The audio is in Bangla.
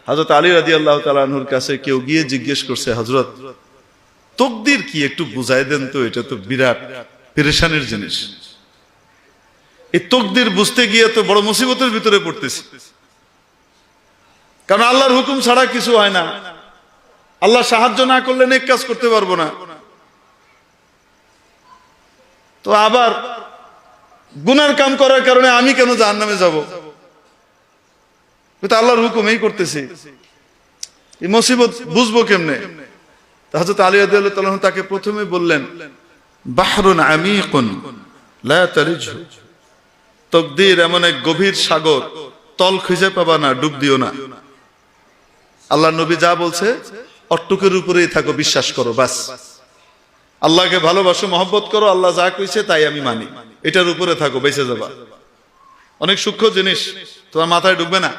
হযরত আলী রাদিয়াল্লাহু তাআলা আনহুর কাছে কেউ গিয়ে জিজ্ঞেস করছে, হযরত তাকদীর কি একটু বুঝাই দেন তো, এটা তো বিরাট পেরেশানির জিনিস। এই তাকদীর বুঝতে গিয়ে তো বড় মুসিবতের ভিতরে পড়তেছি, কারণ আল্লাহর হুকুম ছাড়া কিছু হয় না। আল্লাহ সাহায্য না করলে নেক কাজ করতে পারবো না। তো আবার গুনার কাম করার কারণে আমি কেন জাহান্নামে যাব? তো আল্লাহর হুকুম এই করতেছি, এই মুসিবত বুঝবো কেমনে? হযরত আলী রাদিয়াল্লাহু তাআলা তাকে প্রথমে বললেন, বাহরুন আমিকুন লা তারিজহু, তাকদীর এমন এক গভীর সাগর, তল খুঁজে পাবা না, ডুব দিও না। আল্লাহর নবী যা বলছে অট্টুকের উপরেই থাকো, বিশ্বাস করো, বাস। আল্লাহকে ভালোবাসো, মহব্বত করো, আল্লাহ যা কইছে তাই আমি মানি, এটার উপরে থাকো, বেঁচে যাবা। অনেক সূক্ষ্ম জিনিস, তোমার মাথায় ঢুকবে না।